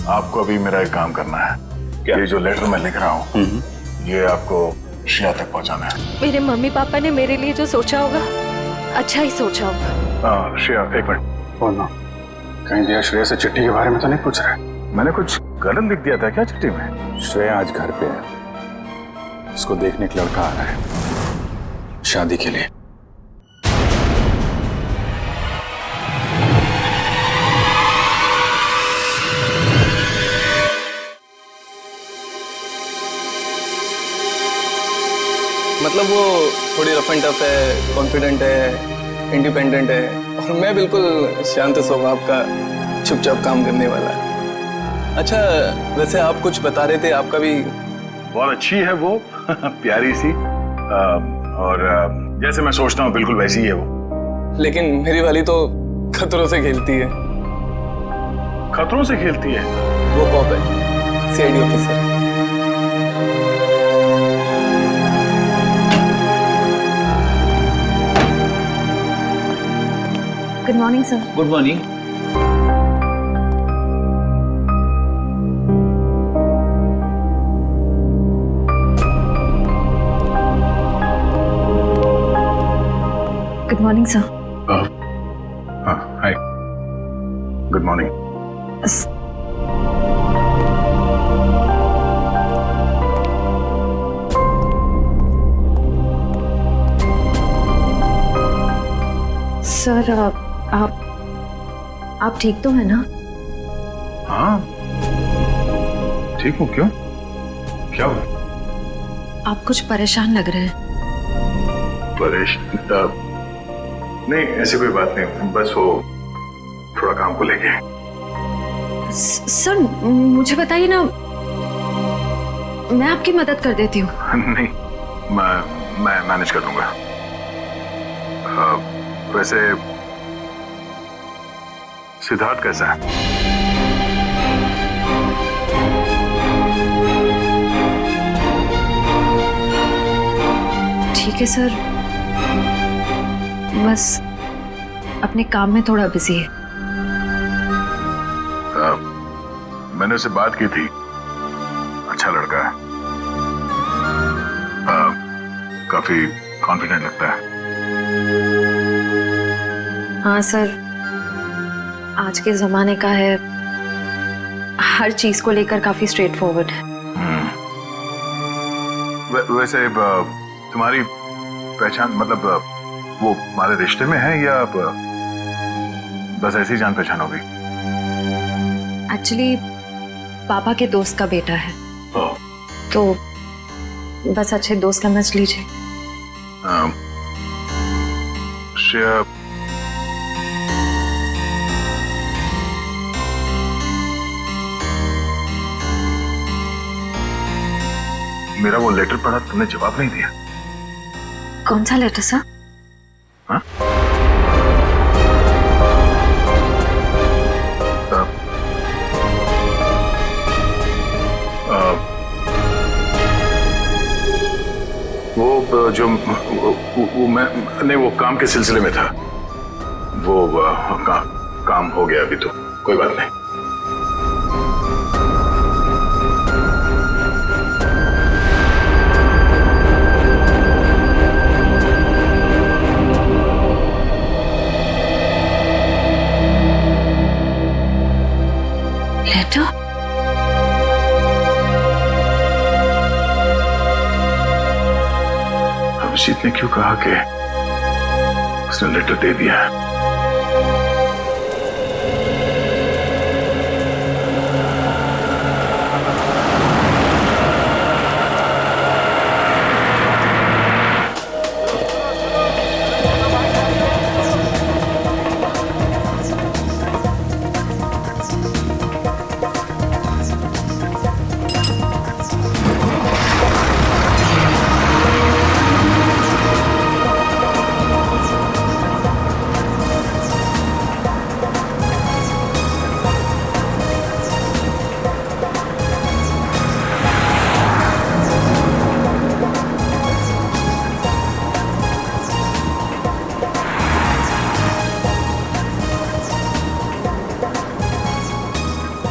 आपको अभी मेरा एक काम करना है। क्या? ये जो लेटर मैं लिख रहा हूँ ये आपको श्रेया तक पहुँचाना है। मेरे मम्मी पापा ने मेरे लिए जो सोचा होगा अच्छा ही सोचा होगा। श्रेया एक मिनट बोलना, कहीं दिया श्रेया से चिट्ठी के बारे में तो नहीं पूछ रहा है? मैंने कुछ गलत लिख दिया था क्या चिट्ठी में? श्रेया आज घर पे है, उसको देखने एक लड़का आ रहा है शादी के लिए। मतलब वो थोड़ी रफ एंड टफ है, कॉन्फिडेंट है, इंडिपेंडेंट है और मैं बिल्कुल शांत स्वभाव का चुपचाप काम करने वाला। अच्छा वैसे आप कुछ बता रहे थे, आपका भी बहुत अच्छी है वो प्यारी सी और जैसे मैं सोचता हूँ बिल्कुल वैसी ही है वो। लेकिन मेरी वाली तो खतरों से खेलती है। खतरों से खेलती है? वो कॉप है, CID officer. Good morning sir. Good morning. Good morning sir. हाँ हाय, गुड मॉर्निंग। सर आप ठीक तो है ना? हाँ ठीक हूँ। क्यों, क्या हुआ? आप कुछ परेशान लग रहे हैं। परेशान? नहीं ऐसी कोई बात नहीं, बस वो थोड़ा काम को लेके। सर मुझे बताइए ना, मैं आपकी मदद कर देती हूँ। नहीं मैं मैनेज कर लूंगा। वैसे सिद्धार्थ कैसा है? ठीक है सर, बस अपने काम में थोड़ा बिजी है। मैंने उससे बात की थी, अच्छा लड़का है, काफी कॉन्फिडेंट लगता है। हाँ सर, आज के जमाने का है, हर चीज को लेकर काफी स्ट्रेट फॉरवर्ड है। वैसे तुम्हारी पहचान मतलब वो हमारे रिश्ते में है या बस ऐसी जान पहचान होगी? एक्चुअली पापा के दोस्त का बेटा है, तो बस अच्छे दोस्त समझ लीजिए। श्रेया, मेरा वो लेटर पढ़ा, तुमने जवाब नहीं दिया। कौन सा लेटर सर? हाँ? वो जो वो मैं नहीं, वो काम के सिलसिले में था। वो काम हो गया अभी, तो कोई बात नहीं। लेटर? अभिजीत ने क्यों कहा कि उसने लेटर दे दिया?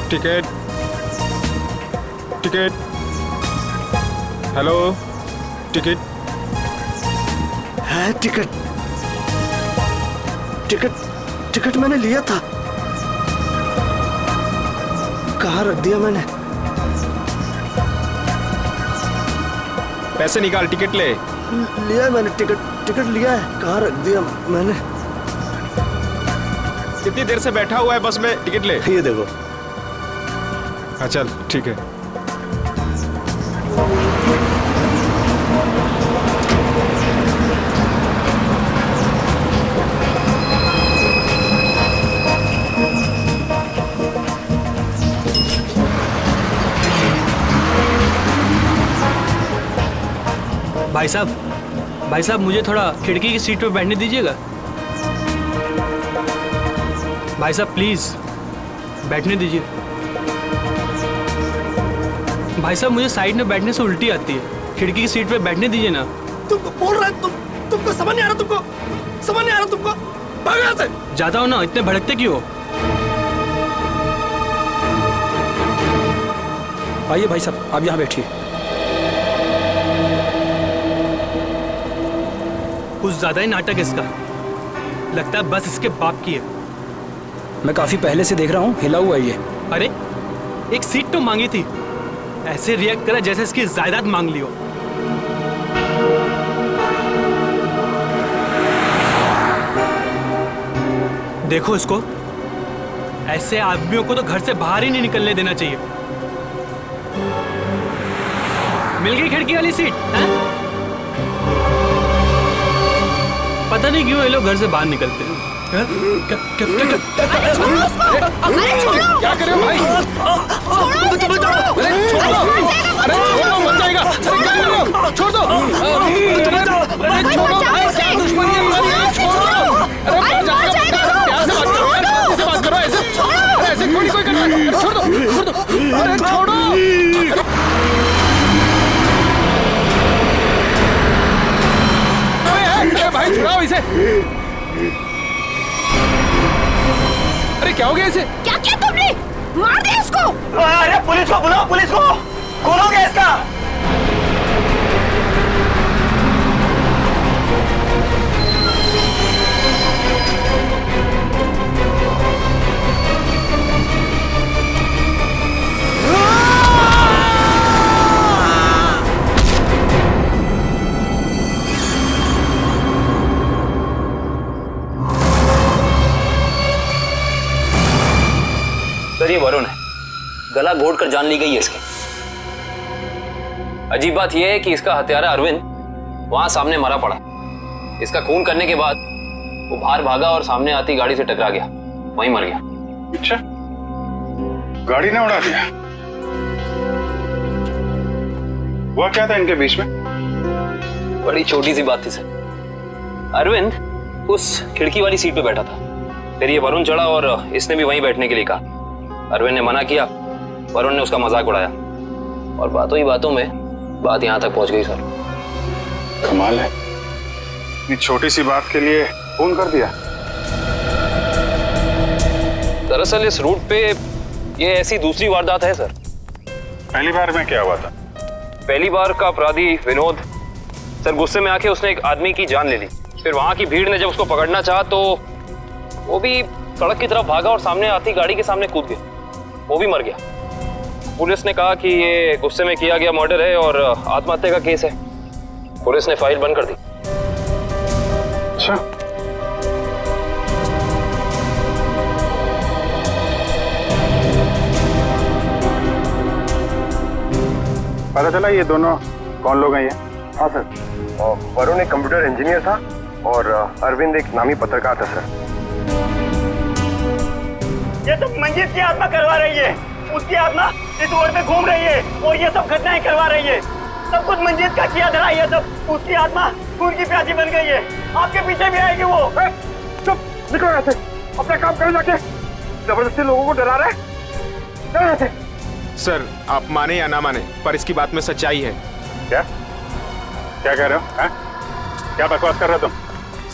Ticket ticket. हेलो, टिकट है? टिकट टिकट टिकट मैंने लिया था, कहाँ रख दिया मैंने? पैसे निकाल, टिकट ले। लिया है मैंने, टिकट लिया है, कहाँ रख दिया मैंने? कितनी देर से बैठा हुआ है बस में, टिकट ले। ये देखो। हाँ चल ठीक है। भाई साहब मुझे थोड़ा खिड़की की सीट पे बैठने दीजिएगा। भाई साहब प्लीज बैठने दीजिए। भाई साहब मुझे साइड में बैठने से उल्टी आती है, खिड़की की सीट पे बैठने दीजिए ना। तुमको बोल रहा है, तुमको समझ नहीं आ रहा? समझ नहीं आ रहा तुमको? भाग यहाँ से। जाता हो ना, इतने भड़कते क्यों हो? आइए भाई साहब, आप यहाँ बैठिए। कुछ ज्यादा ही नाटक इसका, लगता है बस इसके बाप की है। मैं काफी पहले से देख रहा हूँ, हिला हुआ ये। अरे एक सीट तो मांगी थी, ऐसे रिएक्ट करा जैसे इसकी जायदाद मांग ली हो। देखो इसको, ऐसे आदमियों को तो घर से बाहर ही नहीं निकलने देना चाहिए। मिल गई खिड़की वाली सीट है? पता नहीं क्यों ये लोग घर से बाहर निकलते हैं। क्या कर रहे हो भाई? अरे छोड़ दो, मर जाएगा। अरे क्या कर रहे हो? छोड़ दो। अरे छोड़ो भाई, क्या दुश्मनी है तुम्हारी? छोड़ो। अरे मर जाएगा। प्यार से बात करो यार, शांति से बात करो। ऐसे थोड़ी कोई करता है। छोड़ दो। अरे छोड़ो। अरे भाई छुड़ाओ इसे। अरे क्या हो गया इसे? क्या किया तुमने? मार दे इसको। अरे पुलिस को बुलाओ, पुलिस को खोलोगे इसका। सर ये वरुण है, गला घोट कर जान ली गई है इसकी। अजीब बात यह है कि इसका हत्यारा अरविंद वहां सामने मरा पड़ा। इसका खून करने के बाद वो बाहर भागा और सामने आती गाड़ी से टकरा गया, वहीं मर गया। अच्छा, गाड़ी ने उड़ा दिया? हुआ क्या था इनके बीच में? बड़ी छोटी सी बात थी सर। अरविंद उस खिड़की वाली सीट पे बैठा था, फिर ये वरुण चढ़ा और इसने भी वहीं बैठने के लिए कहा। अरविंद ने मना किया, वरुण ने उसका मजाक उड़ाया और बातों ही बातों में बात यहां तक पहुंच गई सर। कमाल है, इतनी छोटी सी बात के लिए फोन कर दिया। दरअसल इस रूट पे ये ऐसी दूसरी वारदात है सर। पहली बार में क्या हुआ था? पहली बार का अपराधी विनोद सर गुस्से में आके उसने एक आदमी की जान ले ली। फिर वहां की भीड़ ने जब उसको पकड़ना चाहा तो वो भी सड़क की तरफ भागा और सामने आती गाड़ी के सामने कूद गया, वो भी मर गया। पुलिस ने कहा कि ये गुस्से में किया गया मर्डर है और आत्महत्या का केस है। पुलिस ने फाइल बंद कर दी। अच्छा, पता चला ये दोनों कौन लोग हैं ये? हाँ सर, वरुण एक कंप्यूटर इंजीनियर था और अरविंद एक नामी पत्रकार था सर। ये सब मंजीत की आत्मा करवा रही है, उसकी आत्मा इस रोड पे घूम रही है और ये सब घटनाएं करवा रही है। सब कुछ मंजीत का किया धरा, ये सब उसकी आत्मा खून की प्यासी बन गई है। आपके पीछे भी आएगी वो। चुप, निकलो यहाँ से, अपना काम करो जाके। जबरदस्ती लोगों को डरा रहे, चलो यहाँ से। सर आप माने या ना माने, पर इसकी बात में सच्चाई है। क्या क्या कह रहे हो? क्या बकवास कर रहे हो तुम?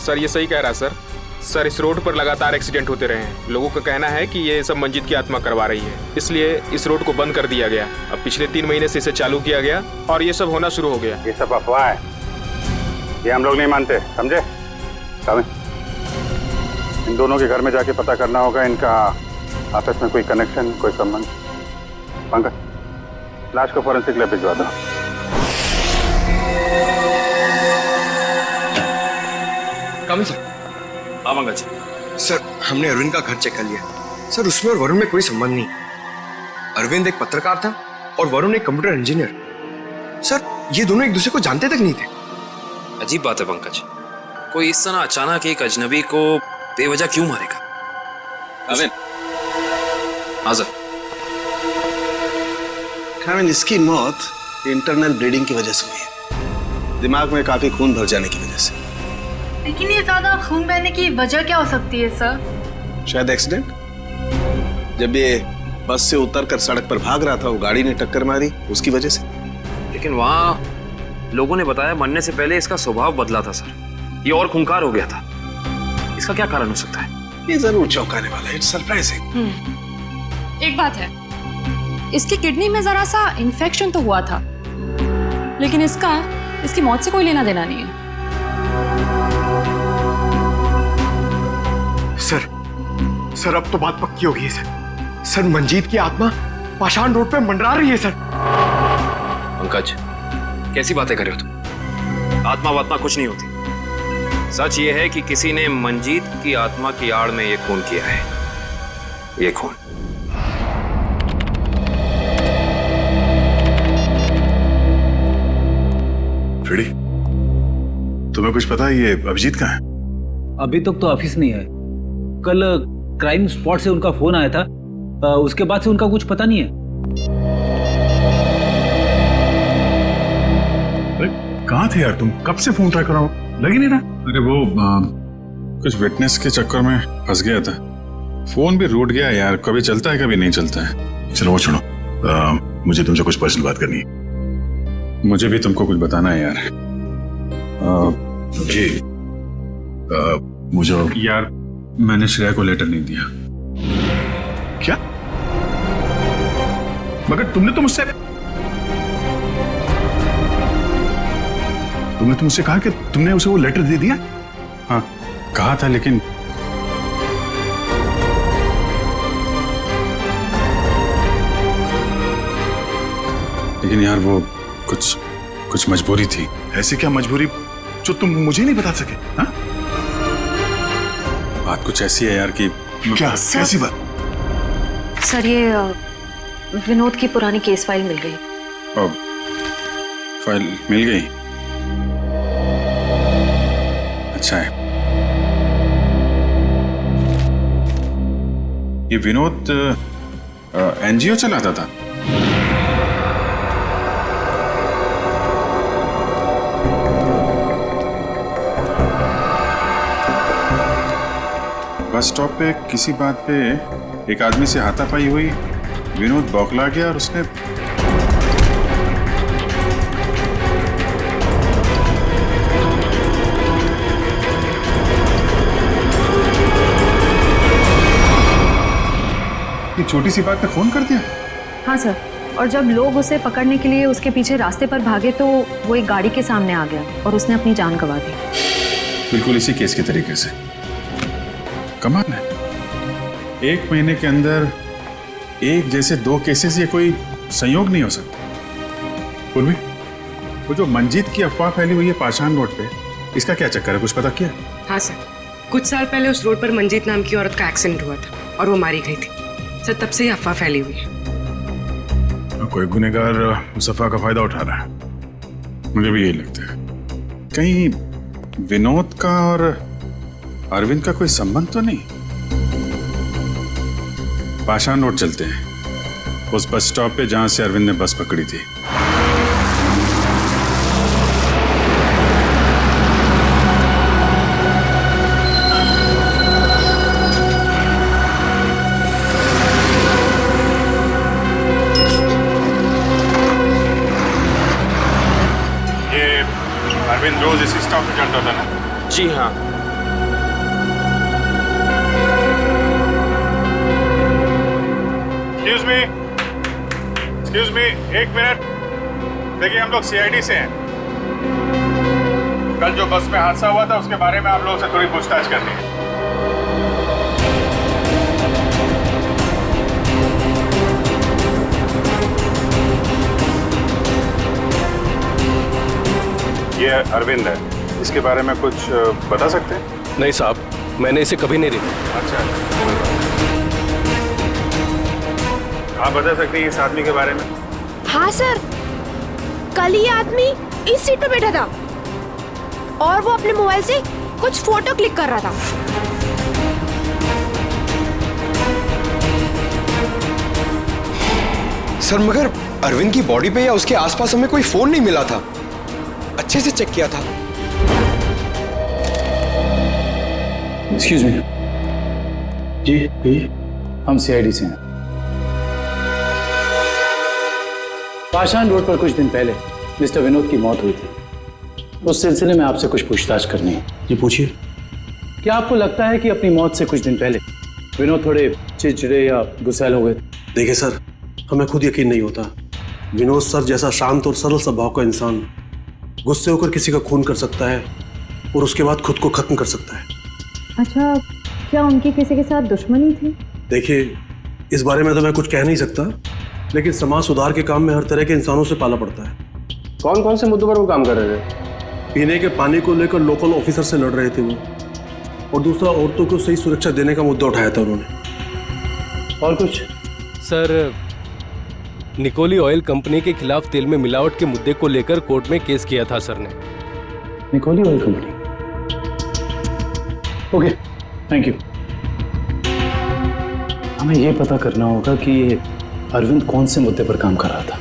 सर ये सही कह रहा है सर, सर इस रोड पर लगातार एक्सीडेंट होते रहे हैं। लोगों का कहना है कि ये सब मंजीत की आत्मा करवा रही है, इसलिए इस रोड को बंद कर दिया गया। अब पिछले 3 महीने से इसे चालू किया गया और ये सब होना शुरू हो गया। ये सब अफवाह है, ये हम लोग नहीं मानते, समझे? इन दोनों के घर में जाके पता करना होगा, इनका आपस में कोई कनेक्शन, कोई संबंध। पंकज, लाश को फॉरेंसिक लैब भिजवा दो। कम सर। पंकज, सर हमने अरविंद का घर चेक कर लिया सर, उसमें और वरुण में कोई संबंध नहीं। अरविंद एक पत्रकार था और वरुण एक कंप्यूटर इंजीनियर। सर ये दोनों एक दूसरे को जानते तक नहीं थे। अजीब बात है पंकज, कोई इस तरह अचानक एक अजनबी को बेवजह क्यों मारेगा? अरविंद। हाँ सर। कामिन, इसकी मौत इंटरनल ब्लीडिंग की वजह से हुई है, दिमाग में काफी खून भर जाने की वजह से। लेकिन ये ज्यादा खून बहने की वजह क्या हो सकती है सर? शायद एक्सीडेंट। जब ये बस से उतरकर सड़क पर भाग रहा था, वो गाड़ी ने टक्कर मारी, उसकी वजह से। लेकिन वहाँ लोगों ने बताया मरने से पहले इसका स्वभाव बदला था सर, ये और खूंखार हो गया था। इसका क्या कारण हो सकता है? ये जरूर चौंकाने वाला है, इट्स सरप्राइजिंग। एक बात है, इसकी किडनी में जरा सा इन्फेक्शन तो हुआ था, लेकिन इसकी मौत से कोई लेना देना नहीं है। सर अब तो बात पक्की हो गई है सर। सर मंजीत की आत्मा पाषाण रोड पे मंडरा रही है सर। पंकज, कैसी बातें कर रहे हो तुम? आत्मा वात्मा कुछ नहीं होती। सच ये है कि किसी ने मंजीत की आत्मा की आड़ में ये खून किया है। ये खून फ्रेडी, तुम्हें कुछ पता है ये अभिजीत कहाँ है? अभी तक तो ऑफिस नहीं है। कल क्राइम स्पॉट से उनका फोन आया था, उसके बाद से उनका कुछ पता नहीं है। अरे कहाँ थे यार तुम? कब से फोन ट्राई कर रहा हूँ, लग ही नहीं रहा। अरे वो कुछ विटनेस के चक्कर में फंस गया था, फोन भी रूट गया यार। कभी चलता है कभी नहीं चलता है। चलो वो छोड़ो, मुझे तुमसे कुछ पर्सनल बात करनी है। मुझे भी तुमको कुछ बताना है यार। जी मुझे यार, मैंने श्रेया को लेटर नहीं दिया। क्या? मगर तुमने तो मुझसे कहा कि तुमने उसे वो लेटर दे दिया। हाँ कहा था, लेकिन यार वो कुछ मजबूरी थी। ऐसी क्या मजबूरी जो तुम मुझे नहीं बता सके? हाँ? बात कुछ ऐसी है यार कि क्या? कैसी बात? सर ये विनोद की पुरानी केस फाइल मिल गई। फाइल मिल गई? अच्छा है। ये विनोद एनजीओ चलाता था। बस स्टॉप पे किसी बात पे एक आदमी से हाथापाई हुई, विनोद बौखला गया और उसने ये छोटी सी बात पे फोन कर दिया। हाँ सर, और जब लोग उसे पकड़ने के लिए उसके पीछे रास्ते पर भागे तो वो एक गाड़ी के सामने आ गया और उसने अपनी जान गंवा दी। बिल्कुल इसी केस के तरीके से। कमाल है, 1 महीने के अंदर एक जैसे 2 केसेस, ये कोई संयोग नहीं हो सकता। पूर्वी, वो जो मंजीत की अफवाह फैली हुई है पाषाण रोड पे, इसका क्या चक्कर है? कुछ पता किया? हाँ सर, कुछ साल पहले उस रोड पर मंजीत नाम की औरत का एक्सीडेंट हुआ था और वो मारी गई थी सर। तब से ही अफवाह फैली हुई है। कोई गुनहगार उस अफवाह का फायदा उठा रहा है, मुझे भी यही लगता है। कहीं विनोद का और अरविंद का कोई संबंध तो नहीं? पाषाण रोड चलते हैं, उस बस स्टॉप पे जहां से अरविंद ने बस पकड़ी थी। ये अरविंद रोज इसी स्टॉप पे चलता था ना? जी हाँ। एक्सक्यूज मी, एक मिनट। देखिए, हम लोग सीआईडी से हैं। कल जो बस में हादसा हुआ था उसके बारे में आप लोगों से थोड़ी पूछताछ करनी है। ये अरविंद है, इसके बारे में कुछ बता सकते हैं? नहीं साहब, मैंने इसे कभी नहीं देखा। अच्छा, आप बता सकते हैं इस आदमी के बारे में? हाँ सर, कल ये आदमी इस सीट पे बैठा था और वो अपने मोबाइल से कुछ फोटो क्लिक कर रहा था। सर मगर अरविंद की बॉडी पे या उसके आसपास हमें कोई फोन नहीं मिला था। अच्छे से चेक किया था। Excuse me. जी, हम सीआईडी से हैं। पाषाण रोड पर कुछ दिन पहले मिस्टर विनोद की मौत हुई थी। उस सिलसिले में आपसे कुछ पूछताछ करनी है। जी पूछिए। क्या आपको लगता है कि अपनी मौत से कुछ दिन पहले विनोद थोड़े चिड़चिड़े या गुस्सैल हो गए थे? देखिए सर, हमें खुद यकीन नहीं होता। विनोद सर जैसा शांत और सरल स्वभाव का इंसान गुस्से होकर किसी का खून कर सकता है और उसके बाद खुद को खत्म कर सकता है। अच्छा, क्या उनकी किसी के साथ दुश्मनी थी? देखिए, इस बारे में तो मैं कुछ कह नहीं सकता, लेकिन समाज सुधार के काम में हर तरह के इंसानों से पाला पड़ता है। कौन कौन से मुद्दों पर वो काम कर रहे थे? पीने के पानी को लेकर लोकल ऑफिसर से लड़ रहे थे वो, और दूसरा औरतों को सही सुरक्षा देने का मुद्दा उठाया था उन्होंने। और कुछ? सर, निकोली ऑयल कंपनी के खिलाफ तेल में मिलावट के मुद्दे को लेकर कोर्ट में केस किया था सर ने। निकोली oil company? Okay, thank you. हमें यह पता करना होगा कि अरविंद कौन से मुद्दे पर काम कर रहा था।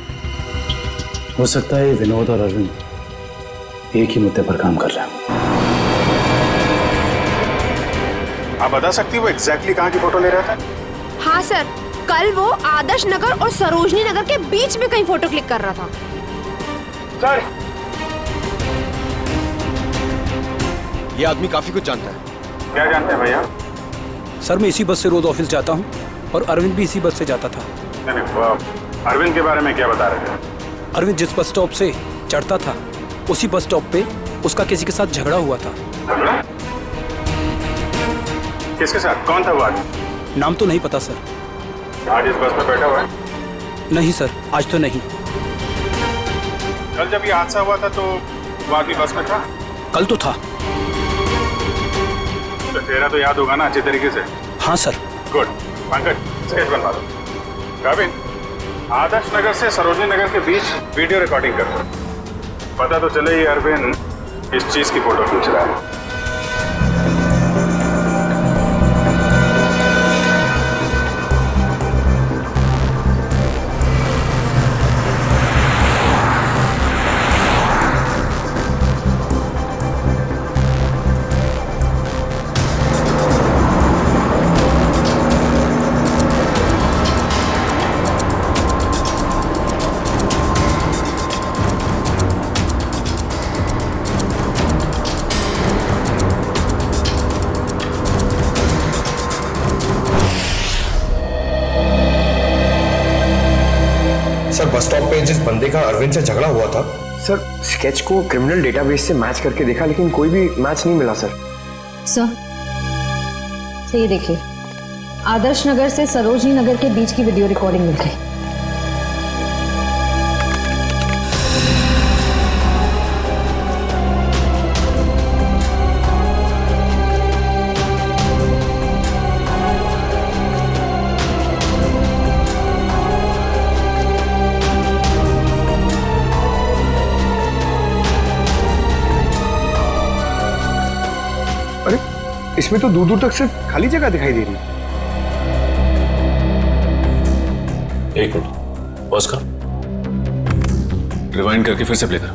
हो सकता है विनोद और अरविंद एक ही मुद्दे पर काम कर रहे हैं। आप बता सकती हो वो एग्जैक्टली कहाँ की फोटो ले रहा था? हाँ सर, कल वो आदर्श नगर और सरोजनी नगर के बीच में कहीं फोटो क्लिक कर रहा था। सर, ये आदमी काफी कुछ जानता है। क्या जानते हैं भैया? सर, मैं इसी बस से रोज ऑफिस जाता हूँ और अरविंद भी इसी बस से जाता था। नहीं, अरविंद के बारे में क्या बता रहे थे? अरविंद जिस बस स्टॉप से चढ़ता था उसी बस स्टॉप पे उसका किसी के साथ झगड़ा हुआ था। झगड़ा? किसके साथ? कौन था वो आदमी? नाम तो नहीं पता सर। आज इस बस में बैठा हुआ है? नहीं सर, आज तो नहीं। कल जब ये हादसा हुआ था तो वो आदमी बस में था? कल तो था। तो चेहरा तो याद होगा ना अच्छे तरीके से? हाँ सर। गुड। पंकज, स्केच बनवा दो। रविन, आदर्श नगर से सरोजनी नगर के बीच वीडियो रिकॉर्डिंग कर दो। पता तो चले ये अरविंद इस चीज की फोटो खींच रहा है। सर, बस स्टॉप पे जिस बंदे का अरविंद से झगड़ा हुआ था, सर स्केच को क्रिमिनल डेटाबेस से मैच करके देखा लेकिन कोई भी मैच नहीं मिला सर। सर, ये देखिए, आदर्श नगर से सरोजनी नगर के बीच की वीडियो रिकॉर्डिंग मिल गई। इसमें तो दूर दूर तक सिर्फ खाली जगह दिखाई दे रही है। एक मिनट, पॉज करो, रिवाइंड करके फिर से प्ले करो।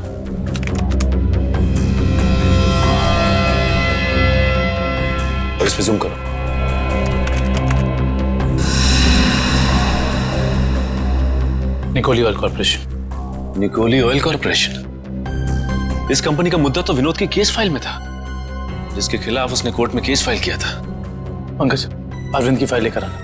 और इस पे जूम करो। निकोली ऑयल कॉर्पोरेशन। निकोली ऑयल कॉर्पोरेशन? इस कंपनी का मुद्दा तो विनोद की केस फाइल में था, जिसके खिलाफ उसने कोर्ट में केस फाइल किया था। पंकज, अरविंद की फाइल लेकर आना।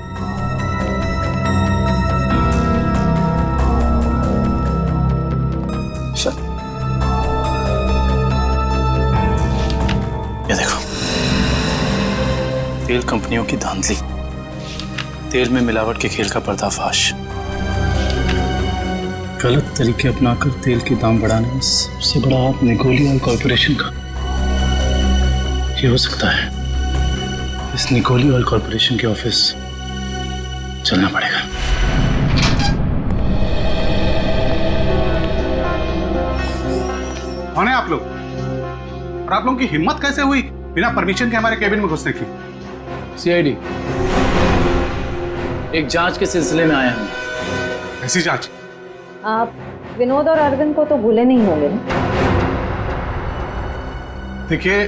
तेल कंपनियों की धांधली, तेल में मिलावट के खेल का पर्दाफाश, गलत तरीके अपनाकर तेल के दाम बढ़ाने में सबसे बड़ा हाथ निकोली ऑयल कॉर्पोरेशन का। ये हो सकता है इस निकोली ऑयल कॉर्पोरेशन के ऑफिस चलना पड़ेगा। कौन है आप लोग? और आप लोगों की हिम्मत कैसे हुई बिना परमिशन के हमारे केबिन में घुसने की? सीआईडी एक जांच के सिलसिले में आया हूं। ऐसी जांच? आप विनोद और अरविंद को तो भूले नहीं होंगे ना? देखिए,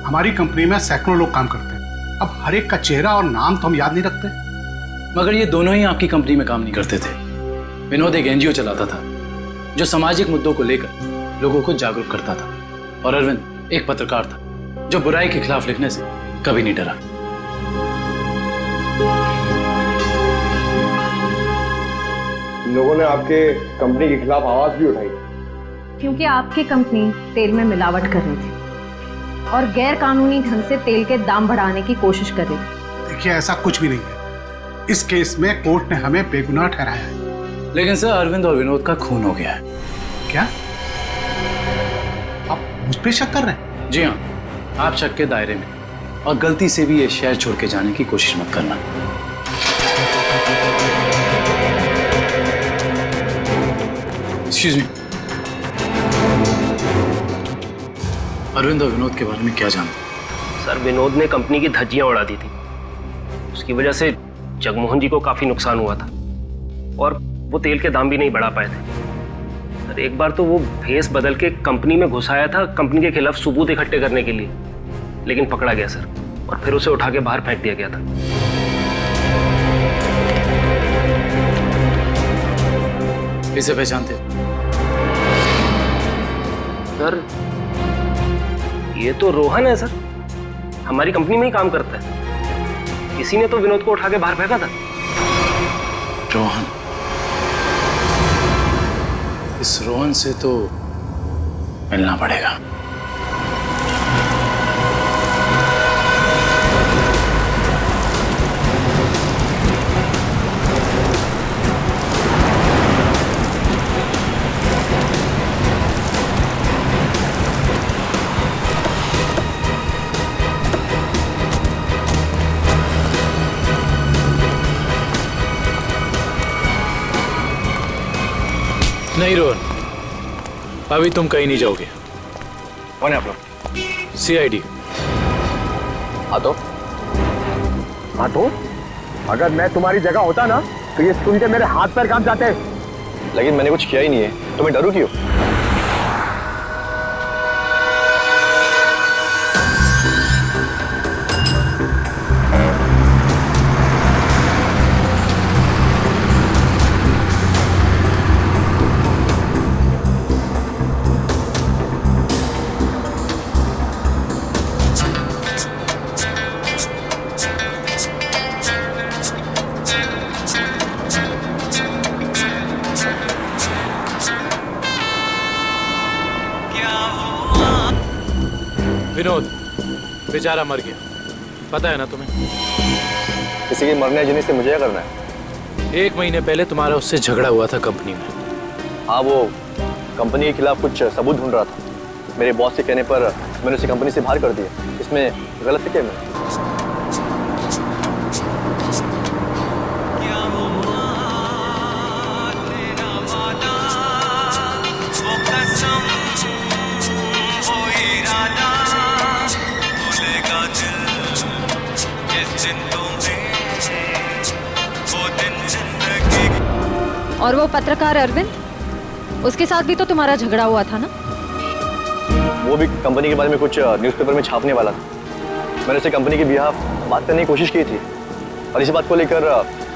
हमारी कंपनी में सैकड़ों लोग काम करते हैं। अब हर एक का चेहरा और नाम तो हम याद नहीं रखते। मगर ये दोनों ही आपकी कंपनी में काम नहीं करते थे। विनोद एक एनजीओ चलाता था जो सामाजिक मुद्दों को लेकर लोगों को जागरूक करता था, और अरविंद एक पत्रकार था जो बुराई के खिलाफ लिखने से कभी नहीं डरा। लोगों ने आपके कंपनी के खिलाफ आवाज भी उठाई क्योंकि आपकी कंपनी तेल में मिलावट कर रही थी और गैर कानूनी ढंग से तेल के दाम बढ़ाने की कोशिश कर रही थी। देखिए, ऐसा कुछ भी नहीं है। इस केस में कोर्ट ने हमें बेगुनाह ठहराया है। लेकिन सर, अरविंद और विनोद का खून हो गया है। क्या आप मुझ पे शक कर रहे हैं? जी हाँ, आप शक के दायरे में, और गलती से भी ये शहर छोड़ के जाने की कोशिश मत करना। एक्सक्यूज मी, अरविंद और विनोद के बारे में क्या जानते? सर, विनोद ने कंपनी की धज्जियां उड़ा दी थी। उसकी वजह से जगमोहन जी को काफी नुकसान हुआ था, और वो तेल के दाम भी नहीं बढ़ा पाए थे। सर, एक बार तो वो भेस बदल के कंपनी में घुस आया था कंपनी के खिलाफ सबूत इकट्ठे करने के लिए, लेकिन पकड़ा गया सर, और फिर उसे उठा के बाहर फेंक दिया गया था। इसे पहचानते? सर, ये तो रोहन है सर, हमारी कंपनी में ही काम करता है। इसी ने तो विनोद को उठा के बाहर फेंका था। रोहन? इस रोहन से तो मिलना पड़ेगा। नहीं रोहन, अभी तुम कहीं नहीं जाओगे। कौन है आप लोग? सीआईडी। हाँ तो अगर मैं तुम्हारी जगह होता ना तो ये सुन के मेरे हाथ पैर कांप जाते। लेकिन मैंने कुछ किया ही नहीं है, तो मैं डरूं क्यों? विनोद बेचारा मर गया, पता है ना तुम्हें? किसी के मरने जीने से मुझे क्या करना है? 1 महीने पहले तुम्हारा उससे झगड़ा हुआ था कंपनी में। हाँ, वो कंपनी के खिलाफ कुछ सबूत ढूंढ रहा था। मेरे बॉस के कहने पर मैंने उसे कंपनी से बाहर कर दिया। इसमें गलत क्या है? और वो पत्रकार अरविंद, उसके साथ भी तो तुम्हारा झगड़ा हुआ था ना? वो भी कंपनी के बारे में कुछ न्यूज़पेपर में छापने वाला था। मैंने उसे कंपनी के बिहाफ बात करने की कोशिश की थी, और इसी बात को लेकर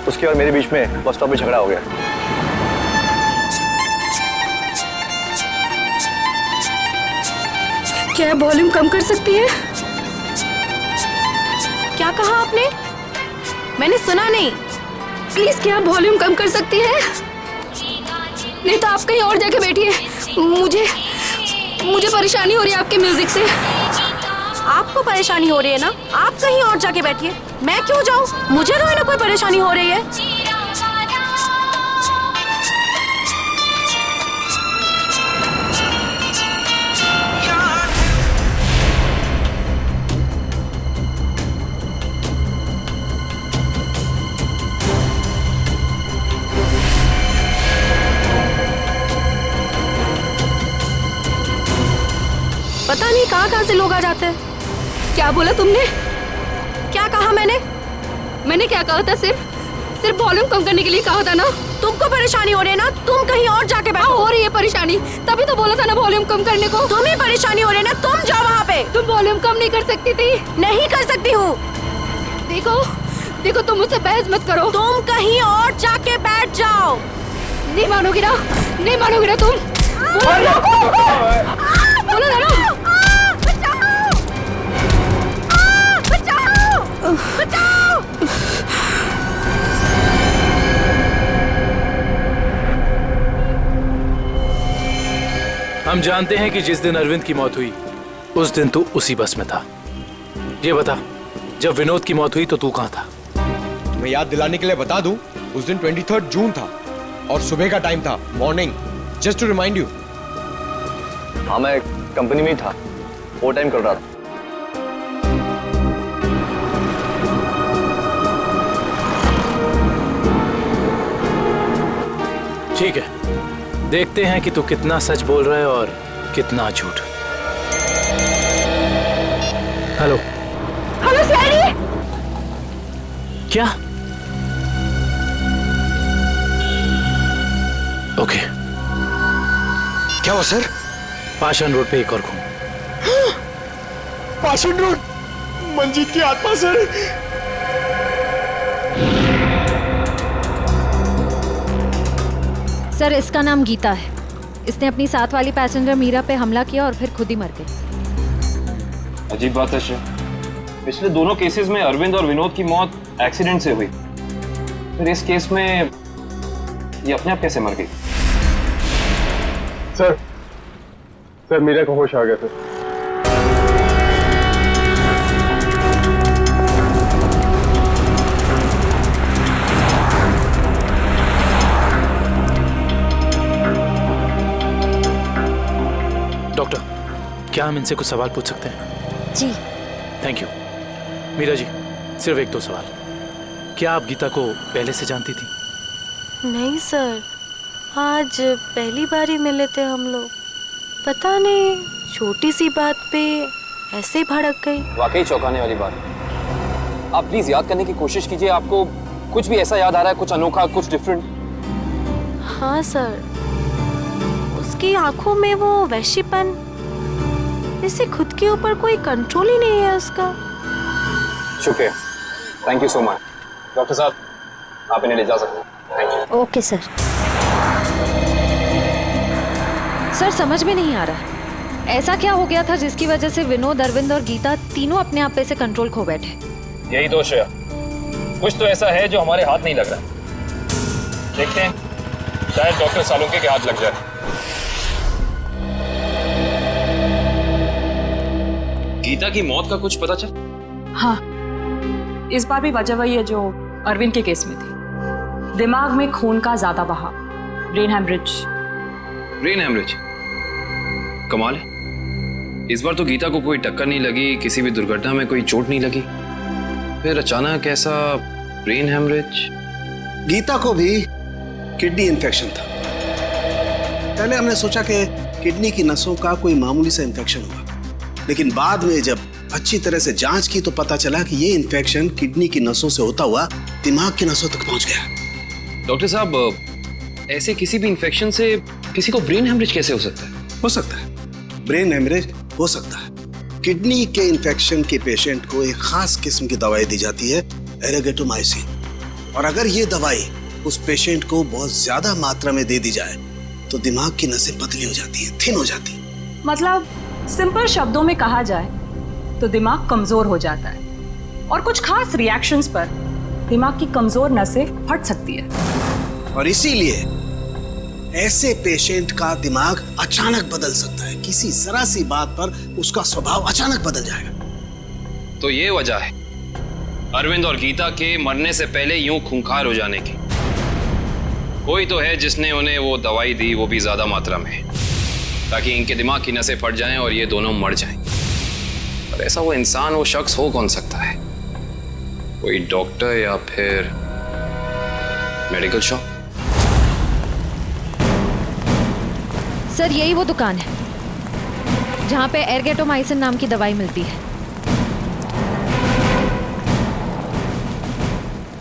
उसके और मेरे बीच में बस स्टॉप पे झगड़ा हो गया। क्या वॉल्यूम कम कर सकती है? क्या कहा आपने? मैंने सुना नहीं। प्लीज क्या वॉल्यूम कम कर सकती है? नहीं तो आप कहीं और जाके बैठिए। मुझे परेशानी हो रही है आपके म्यूजिक से। आपको परेशानी हो रही है ना? आप कहीं और जाके बैठिए। मैं क्यों जाऊं? मुझे तो ना कोई परेशानी हो रही है। पता नहीं कहाँ से लोग आ जाते हैं। क्या बोला तुमने? क्या कहा मैंने क्या कहा था? सिर्फ वॉल्यूम कम करने के लिए कहा था ना। तुमको परेशानी हो रही है ना, तुम कहीं और जाके बैठो। हो रही है परेशानी, तभी तो बोला था ना वॉल्यूम कम करने को। तुम्हें परेशानी हो रही है ना, तुम जाओ वहाँ पे। तुम वॉल्यूम कम नहीं कर सकती थी? नहीं कर सकती हूँ। देखो तुम मुझसे बहस मत करो। तुम कहीं और जाके बैठ जाओ। नहीं मानोगी ना तुम। बोलो ना। बचाओ! हम जानते हैं कि जिस दिन अरविंद की मौत हुई उस दिन तू उसी बस में था। ये बता, जब विनोद की मौत हुई तो तू कहाँ था? मैं याद दिलाने के लिए बता दूं, उस दिन 23 जून था और सुबह का टाइम था, morning, just to remind you. हाँ, मैं कंपनी में ही था, ओवर टाइम कर रहा था। ठीक है, देखते हैं कि तू कितना सच बोल रहा है और कितना झूठ। हेलो सैडी! क्या? ओके। क्या हुआ सर? पाषाण रोड पे एक और खून। पाषाण रोड, मंजीत की आत्मा सर। सर, इसका नाम गीता है। इसने अपनी साथ वाली पैसेंजर मीरा पे हमला किया और फिर खुद ही मर गई। अजीब बात है श्रेया, पिछले दोनों केसेस में अरविंद और विनोद की मौत एक्सीडेंट से हुई, फिर इस केस में ये अपने आप कैसे मर गई? सर मीरा को होश आ गया सर। डॉक्टर, क्या हम इनसे कुछ सवाल पूछ सकते हैं? जी। Thank you. मीरा जी, सिर्फ एक दो सवाल। क्या आप गीता को पहले से जानती थी? नहीं सर, आज पहली बार ही मिले थे हम लोग। पता नहीं, छोटी सी बात पे ऐसे भड़क गई। वाकई चौंकाने वाली बात है। आप प्लीज याद करने की कोशिश कीजिए, आपको कुछ भी ऐसा याद आ रहा है, कुछ अनोखा, कुछ डिफरेंट? हाँ सर, उसकी आंखों में वो वैश्यपन, जैसे खुद के ऊपर कोई कंट्रोल ही नहीं है उसका। शुक्रिया, thank you so much. Doctor साहब, आप इन्हें ले जा सकते हैं। Thank you. Okay sir. Sir, समझ में नहीं आ रहा, ऐसा क्या हो गया था जिसकी वजह से विनोद, अरविंद और गीता तीनों अपने आप पे से कंट्रोल खो बैठे? यही दोष है, कुछ तो ऐसा है जो हमारे हाथ नहीं लग रहा। देखते हैं, शायद डॉक्टर सालुंके के हाथ लग जाए। गीता की मौत का कुछ पता चल? हाँ, इस बार भी वजह वही है जो अरविंद के केस में थी। दिमाग में खून का ज्यादा बहाव, ब्रेन हैमरेज। Brain haemorrhage? कमाल है, इस बार तो गीता को कोई टक्कर नहीं लगी, किसी भी दुर्घटना में कोई चोट नहीं लगी, फिर अचानक ऐसा ब्रेन हैमरेज। गीता को भी किडनी इन्फेक्शन था। पहले हमने सोचा कि किडनी की नसों का कोई मामूली सा इन्फेक्शन हुआ, लेकिन बाद में जब अच्छी तरह से जांच की तो पता चला कि ये इन्फेक्शन किडनी की नसों से होता हुआ दिमाग की नसों तक पहुंच गया। डॉक्टर साहब, ऐसे किसी भी इन्फेक्शन से किसी को ब्रेन हैमरेज कैसे हो सकता है? हो सकता है, ब्रेन हैमरेज हो सकता है। किडनी के इन्फेक्शन के पेशेंट को एक खास किस्म की दवाई दी जाती है, एरेगेटोमाइसिन, और अगर ये दवाई उस पेशेंट को बहुत ज्यादा मात्रा में दे दी जाए तो दिमाग की नसें पतली हो जाती है, थिन हो जाती है। मतलब सिंपल शब्दों में कहा जाए तो दिमाग कमजोर हो जाता है और कुछ खास रिएक्शंस पर दिमाग की कमजोर नसें फट सकती है। और इसीलिए ऐसे पेशेंट का दिमाग अचानक बदल सकता है, किसी जरा सी बात पर उसका स्वभाव अचानक बदल जाएगा। तो ये वजह है अरविंद और गीता के मरने से पहले यूं खूंखार हो जाने की। कोई तो है जिसने उन्हें वो दवाई दी, वो भी ज्यादा मात्रा में, ताकि इनके दिमाग की नसें फट जाएं और ये दोनों मर जाएं। पर ऐसा वो इंसान, वो शख्स हो कौन सकता है? कोई डॉक्टर या फिर मेडिकल शॉप? सर यही वो दुकान है जहाँ पे एर्गेटोमाइसिन नाम की दवाई मिलती है।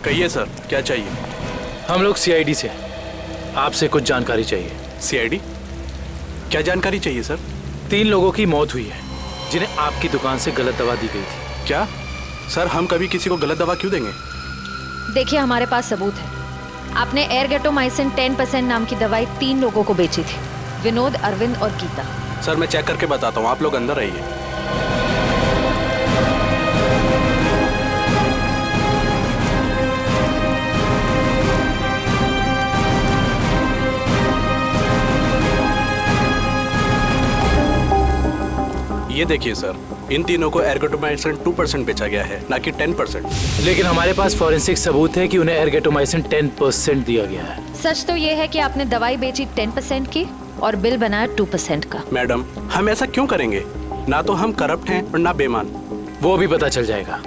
कहिए सर, क्या चाहिए? हम लोग सीआईडी से हैं, आपसे कुछ जानकारी चाहिए। सीआईडी? क्या जानकारी चाहिए सर? 3 लोगों की मौत हुई है जिन्हें आपकी दुकान से गलत दवा दी गई थी। क्या सर, हम कभी किसी को गलत दवा क्यों देंगे? देखिए हमारे पास सबूत है। आपने एर्गेटोमाइसिन 10% नाम की दवाई 3 लोगों को बेची थी, विनोद, अरविंद और गीता। सर मैं चेक करके बताता हूँ, आप लोग अंदर आइए। ये देखिए सर, इन तीनों को एर्गेटोमाइसिन 2% बेचा गया है, ना कि 10%। लेकिन हमारे पास फॉरेंसिक सबूत है कि उन्हें एर्गेटोमाइसिन 10% दिया गया है। सच तो ये है कि आपने दवाई बेची 10% की और बिल बनाया 2% का। मैडम, हम ऐसा क्यों करेंगे? ना तो हम करप्ट हैं और ना बेईमान। वो भी पता चल जाएगा।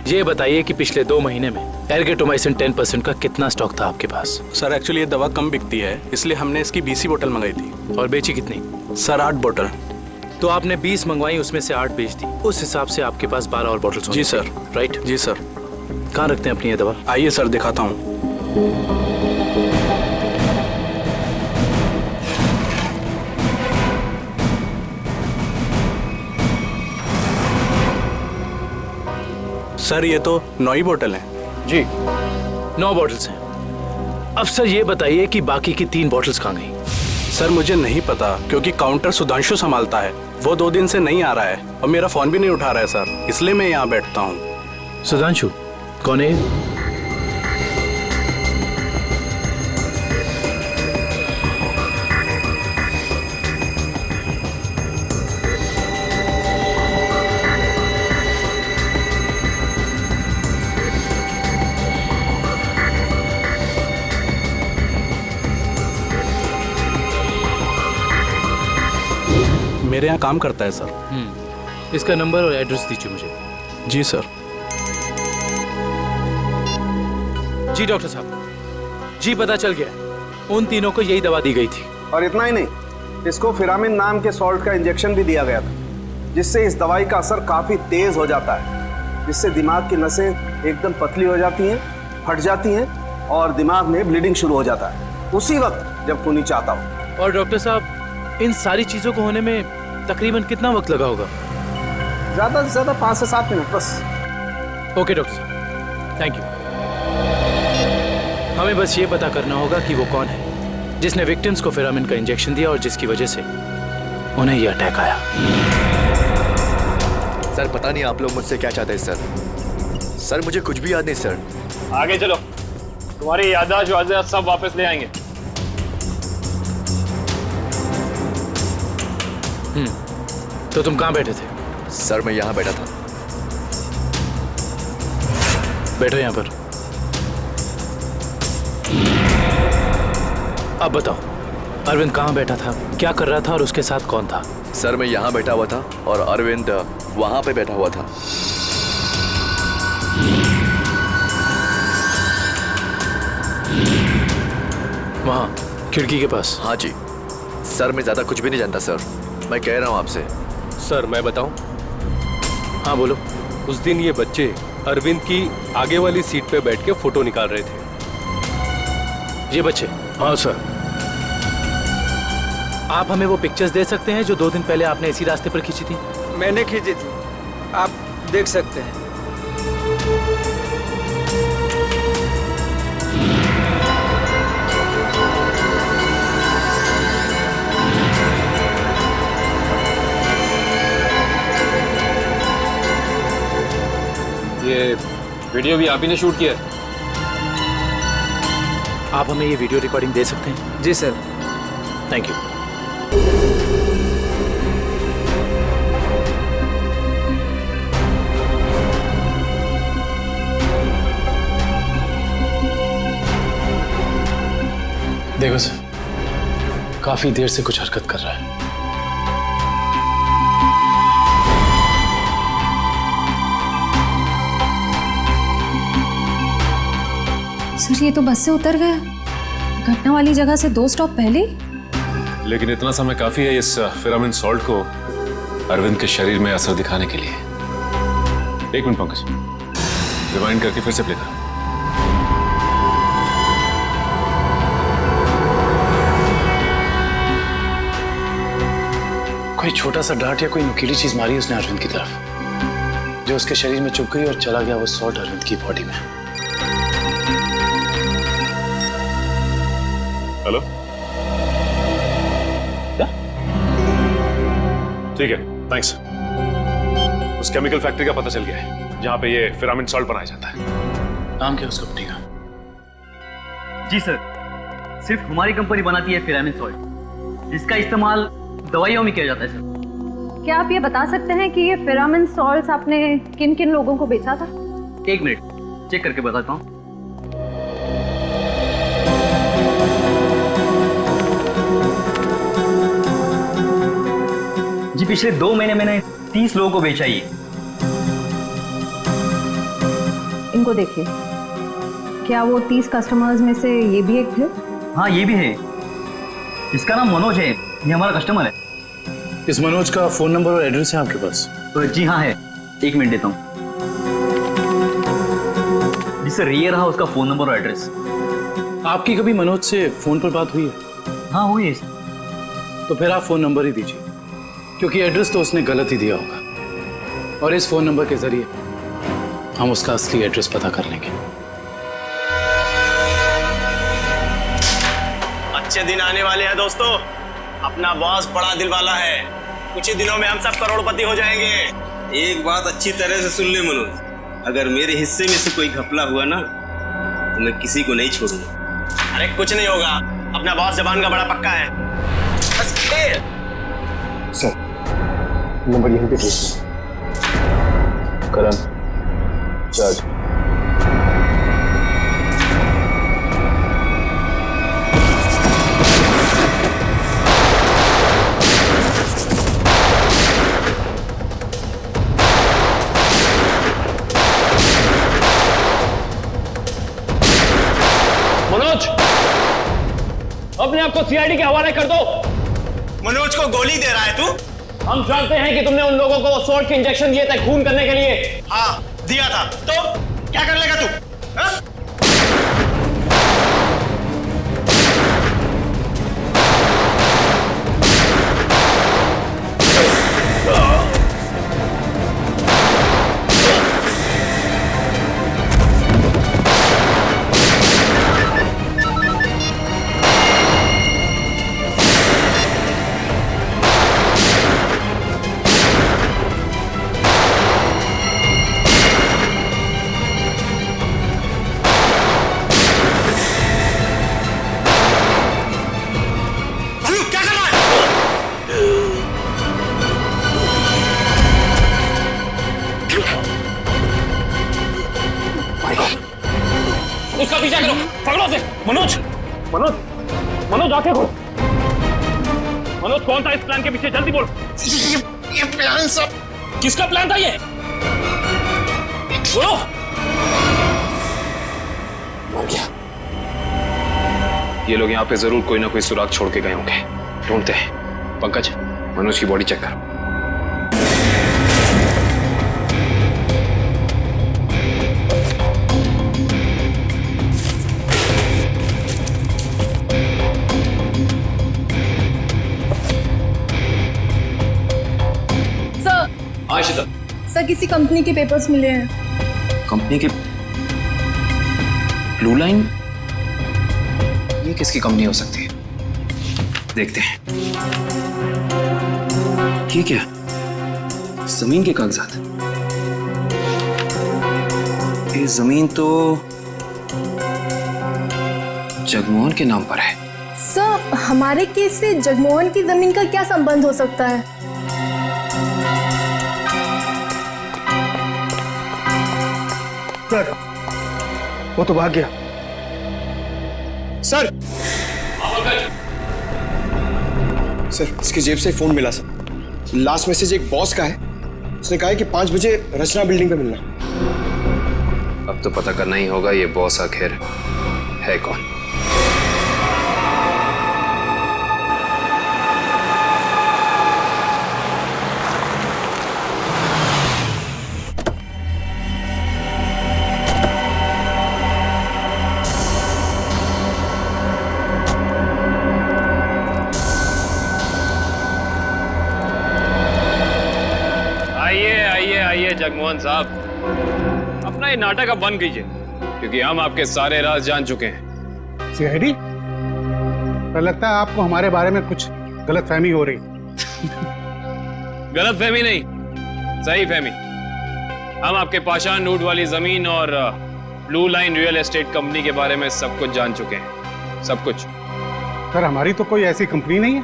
ये बताइए कि पिछले 2 महीने में एर्गेटोमाइसिन 10% का कितना स्टॉक था आपके पास? सर एक्चुअली ये दवा कम बिकती है, इसलिए हमने इसकी 20 बोतल मंगाई थी। और बेची कितनी? सर 8 बोतल। तो आपने 20 मंगवाई, उसमें से 8 बेच दी। उस हिसाब से आपके पास 12 और बोतल्स होंगी। जी सर। राइट? जी सर। कहाँ रखते हैं अपनी ये दवा? आइए सर दिखाता हूँ। सर ये तो 9 ही बोतल हैं। जी 9 बोतल्स हैं। अब सर ये बताइए कि बाकी की 3 बोतल्स कहाँ गई? सर मुझे नहीं पता, क्योंकि काउंटर सुधांशु संभालता है। वो 2 दिन से नहीं आ रहा है और मेरा फोन भी नहीं उठा रहा है सर, इसलिए मैं यहाँ बैठता हूँ। सुधांशु कौन है? मेरे यहाँ काम करता है सर। इसका नंबर और एड्रेस दीजिए मुझे। जी सर। जी डॉक्टर साहब, जी पता चल गया, उन तीनों को यही दवा दी गई थी। और इतना ही नहीं, इसको फिरामिन नाम के सॉल्ट का इंजेक्शन भी दिया गया था, जिससे इस दवाई का असर काफी तेज हो जाता है, जिससे दिमाग की नसें एकदम पतली हो जाती हैं, फट जाती हैं और दिमाग में ब्लीडिंग शुरू हो जाता है उसी वक्त जब खूनी चाहता हो। और डॉक्टर साहब, इन सारी चीजों को होने में तकरीबन कितना वक्त लगा होगा? ज्यादा से ज्यादा 5 से 7 मिनट बस। ओके डॉक्टर साहब, थैंक यू। हमें बस ये पता करना होगा कि वो कौन है जिसने विक्टिम्स को फिरामिन का इंजेक्शन दिया और जिसकी वजह से उन्हें ये अटैक आया। सर पता नहीं आप लोग मुझसे क्या चाहते हैं सर। सर मुझे कुछ भी याद नहीं सर। आगे चलो, तुम्हारी याददाश्त वाददाश्त सब वापस ले आएंगे। तो तुम कहाँ बैठे थे? सर मैं यहाँ बैठा था। बैठो यहाँ पर। अब बताओ, अरविंद कहाँ बैठा था, क्या कर रहा था और उसके साथ कौन था? सर मैं यहाँ बैठा हुआ था और अरविंद वहाँ पे बैठा हुआ था। वहाँ खिड़की के पास? हाँ जी सर, मैं ज्यादा कुछ भी नहीं जानता सर, मैं कह रहा हूँ आपसे। सर मैं बताऊं? हाँ बोलो। उस दिन ये बच्चे अरविंद की आगे वाली सीट पे बैठ के फोटो निकाल रहे थे। ये बच्चे? हाँ सर। आप हमें वो पिक्चर्स दे सकते हैं जो 2 दिन पहले आपने इसी रास्ते पर खींची थी? मैंने खींची थी, आप देख सकते हैं। ये वीडियो भी आप ही ने शूट किया? आप हमें ये वीडियो रिकॉर्डिंग दे सकते हैं? जी सर। Thank you. देखो सर, काफी देर से कुछ हरकत कर रहा है। सर ये तो बस से उतर गया, घटना वाली जगह से 2 स्टॉप पहले। लेकिन इतना समय काफी है इस फिरामिन सॉल्ट को अरविंद के शरीर में असर दिखाने के लिए। 1 मिनट पंकज, रिवाइंड करके फिर से प्ले करो। कोई छोटा सा डांट या कोई नुकीली चीज मारी उसने अरविंद की तरफ, जो उसके शरीर में चुभ गई और चला गया वो सॉल्ट अरविंद की बॉडी में। हेलो, क्या? ठीक है, थैंक्स। उस केमिकल फैक्ट्री का पता चल गया है जहां पे ये फिरामिन सॉल्ट बनाया जाता है। नाम क्या है उस कंपनी का? जी सर, सिर्फ हमारी कंपनी बनाती है फिरामिन सॉल्ट, जिसका इस्तेमाल दवाइयों में किया जाता है सर। क्या आप ये बता सकते हैं कि ये फिरामिन सॉल्ट्स आपने किन किन लोगों को बेचा था? 1 मिनट, चेक करके बताता हूँ। जी पिछले 2 महीने मैंने 30 लोगों को बेचा। ये इनको देखिए, क्या वो 30 कस्टमर्स में से ये भी एक थे? हाँ ये भी है, इसका नाम मनोज है, ये हमारा कस्टमर है। इस मनोज का फोन नंबर और एड्रेस है आपके पास? जी हाँ है, 1 मिनट देता हूँ। जी सर, ये रहा उसका फोन नंबर और एड्रेस। आपकी कभी मनोज से फोन पर बात हुई है? हाँ हुई है। तो फिर आप फोन नंबर ही दीजिए, क्योंकि एड्रेस तो उसने गलत ही दिया होगा और इस फोन नंबर के जरिए हम उसका असली एड्रेस पता कर लेंगे। अच्छे दिन आने वाले हैं दोस्तों। अपना बॉस बड़ा दिल वाला है, कुछ ही दिनों में हम सब करोड़पति हो जाएंगे। एक बात अच्छी तरह से सुन ले मनोज, अगर मेरे हिस्से में से कोई घपला हुआ ना तो मैं किसी को नहीं छोड़ूंगा। अरे कुछ नहीं होगा, अपना बॉस जबान का बड़ा पक्का है। बस खेल। सर नंबर यहीं पे भेजिए। करण जज। मनोज, अपने आप को सीआईडी के हवाले कर दो। मनोज को गोली दे रहा है तू? हम जानते हैं कि तुमने उन लोगों को सॉल्ट के इंजेक्शन दिए थे खून करने के लिए। हाँ दिया था, तो क्या कर लेगा तू? हाँ? उसका पीछा करो, पकड़ो उसे। मनोज, मनोज, मनोज आंखें खोल। मनोज कौन था इस प्लान के पीछे, जल्दी बोल। ये प्लान सब किसका प्लान था ये? बोलो। मर गया। ये लोग यहाँ पे जरूर कोई ना कोई सुराग छोड़ के गए होंगे, ढूंढते हैं। पंकज, मनोज की बॉडी चेक करो। सर किसी कंपनी के पेपर्स मिले हैं। कंपनी के? Blue line? ये किसकी कंपनी हो सकती है? देखते हैं। ये क्या? जमीन के कागजात। ये जमीन तो जगमोहन के नाम पर है। सर हमारे केस से जगमोहन की जमीन का क्या संबंध हो सकता है? सर वो तो भाग गया। सर सर इसकी जेब से फ़ोन मिला सर। लास्ट मैसेज एक बॉस का है, उसने कहा है कि 5 बजे रचना बिल्डिंग पे मिलना। अब तो पता करना ही होगा ये बॉस आखिर है कौन। जगमोहन साहब, अपना ये नाटक अब बंद कीजिए, क्योंकि हम आपके सारे राज जान चुके हैं। सीआईडी, पर लगता है आपको हमारे बारे में कुछ गलतफहमी हो रही। गलतफहमी नहीं, सही फहमी। हम आपके पाषाण रूट वाली जमीन और blue line real estate company के बारे में सब कुछ जान चुके हैं, सब कुछ। सर हमारी तो कोई ऐसी कंपनी नहीं है।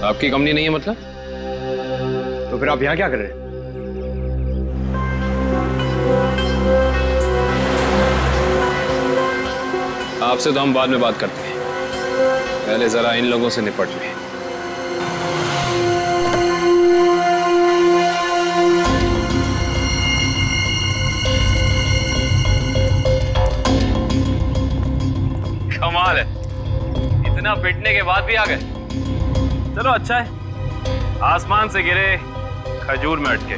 आपकी कंपनी नहीं है मतलब? तो फिर आप यहाँ क्या कर रहे हैं? आपसे तो हम बाद में बात करते हैं, पहले जरा इन लोगों से निपट लें। कमाल है, इतना पिटने के बाद भी आ गए। चलो अच्छा है, आसमान से गिरे खजूर में अटके।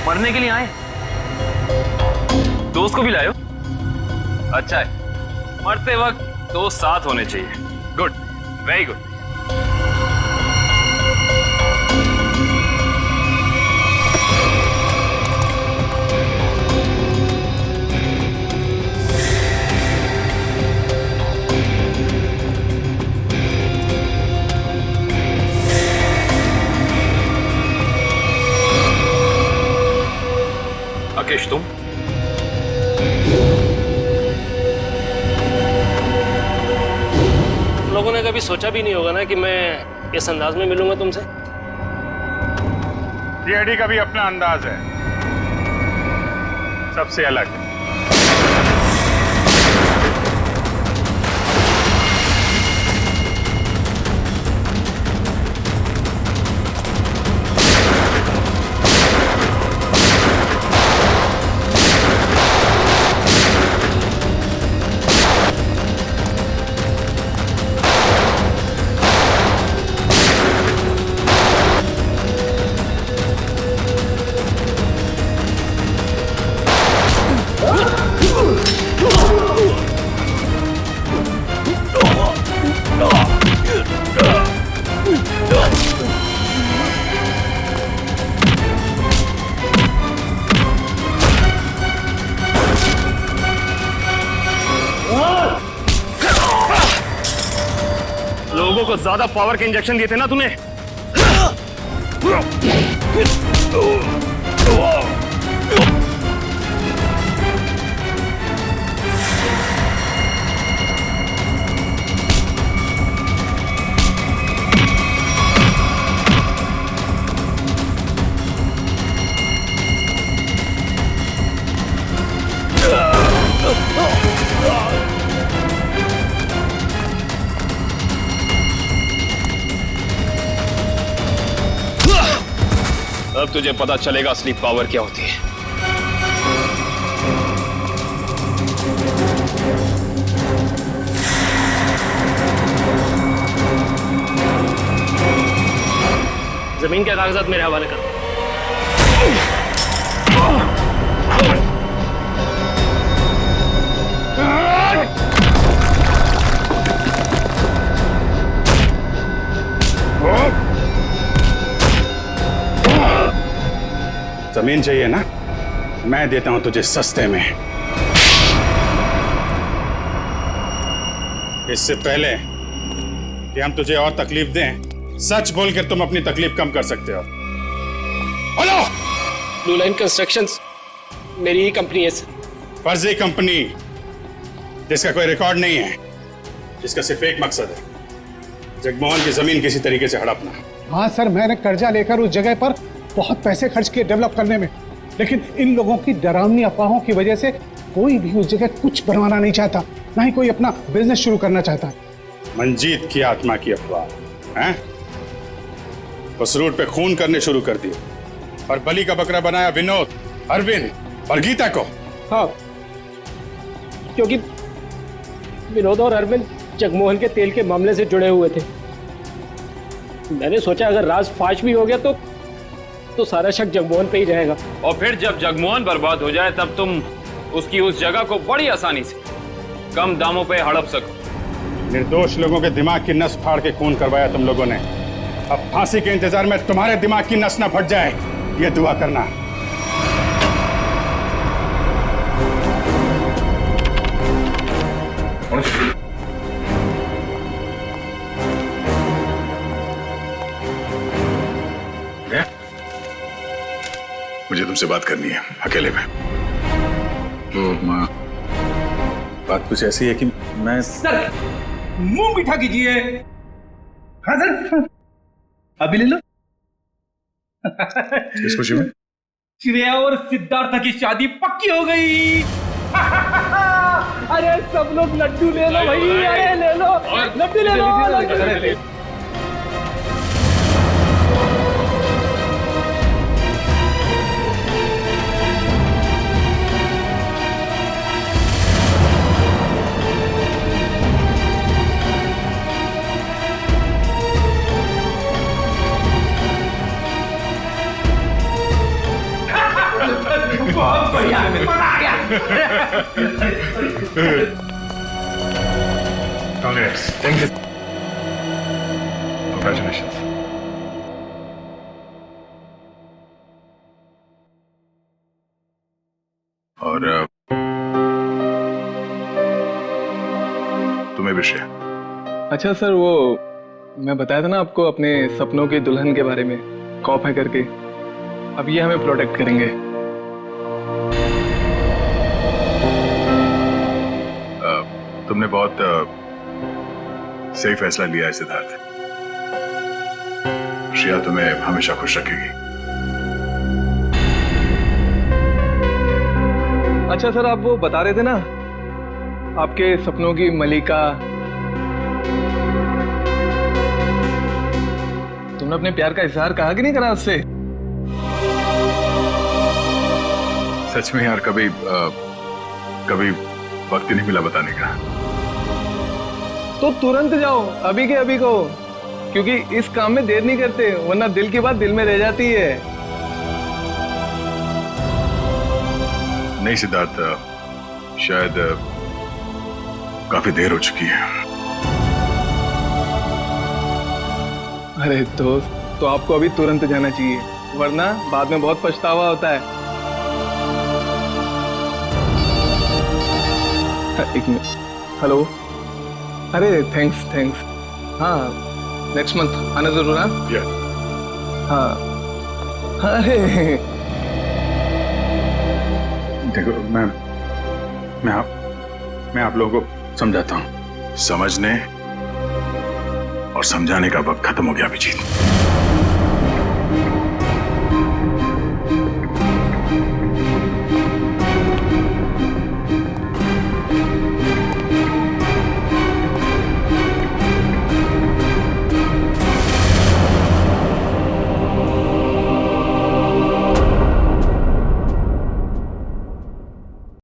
मरने के लिए आए, दोस्त को भी लायो। अच्छा है, मरते वक्त दोस्त साथ होने चाहिए। Good, very good. अकेश, तुम? लोगों ने कभी सोचा भी नहीं होगा ना कि मैं इस अंदाज में मिलूंगा तुमसे। सीआईडी का भी अपना अंदाज है, सबसे अलग। लोगों को ज्यादा पावर के इंजेक्शन दिए थे ना तूने। अब तुझे पता चलेगा असली पावर क्या होती है। जमीन के कागजात मेरे हवाले कर। जमीन चाहिए ना, मैं देता हूं तुझे सस्ते में। इससे पहले कि हम तुझे और तकलीफ दें, सच बोलकर तुम अपनी तकलीफ कम कर सकते हो। बोलो। ब्लू लाइन कंस्ट्रक्शंस मेरी ही कंपनी है सर। फर्जी कंपनी जिसका कोई रिकॉर्ड नहीं है, जिसका सिर्फ एक मकसद है, जगमोहन की जमीन किसी तरीके से हड़पना। हाँ सर, मैंने कर्जा लेकर उस जगह पर बहुत पैसे खर्च किए डेवलप करने में, लेकिन इन लोगों की डरावनी अफवाहों की वजह से कोई भी उस जगह कुछ बनवाना नहीं चाहता। ना ही कोई अपना बिजनेस शुरू करना चाहता है। मंजीत की आत्मा की अफवाह हैं? उस रूट पे खून करने शुरू कर दिए और बलि का बकरा बनाया विनोद, अरविंद और गीता को। हाँ, क्योंकि विनोद और अरविंद जगमोहन के तेल के मामले से जुड़े हुए थे। मैंने सोचा अगर राज फाश भी हो गया तो सारा शक जगमोहन पे ही रहेगा। और फिर जब जगमोहन बर्बाद हो जाए तब तुम उसकी उस जगह को बड़ी आसानी से कम दामों पे हड़प सको। निर्दोष लोगों के दिमाग की नस फाड़ के खून करवाया तुम लोगों ने। अब फांसी के इंतजार में तुम्हारे दिमाग की नस न फट जाए, ये दुआ करना। मुझे तुमसे बात करनी है अकेले में। तो माँ, बात कुछ ऐसी है कि मैं सर मुंह मीठा कीजिए। हाँ सर, अभी ले लो। किस खुशी में? श्रेया और सिद्धार्थ की शादी पक्की हो गई। अरे सब लोग लड्डू ले लो भाई, अरे ले लो लड्डू ले लो। बहुत बढ़िया, मजा आ गया। Congrats. Thank you. Congratulations. और तुम्हें भी श्रेया। अच्छा सर, वो मैं बताया था ना आपको अपने सपनों की दुल्हन के बारे में, कॉप है करके। अब ये हमें प्रोटेक्ट करेंगे। तुमने बहुत सही फैसला लिया है सिद्धार्थ। श्रेया तुम्हें हमेशा खुश रखेगी। अच्छा सर, आप वो बता रहे थे ना आपके सपनों की मलिका, तुमने अपने प्यार का इजहार कहा कि नहीं करा उससे? सच में यार, कभी वक्त ही नहीं मिला बताने का। तो तुरंत जाओ, अभी के अभी कहो, क्योंकि इस काम में देर नहीं करते, वरना दिल की बात दिल में रह जाती है। नहीं सिद्धार्थ, शायद काफी देर हो चुकी है। अरे दोस्त, तो आपको अभी तुरंत जाना चाहिए, वरना बाद में बहुत पछतावा होता है। एक मिनट, हेलो। अरे थैंक्स। हाँ, नेक्स्ट मंथ आना जरूर। हाँ। अरे देखो, मैं आप लोगों को समझाता हूँ। समझने और समझाने का वक्त खत्म हो गया अभिजीत।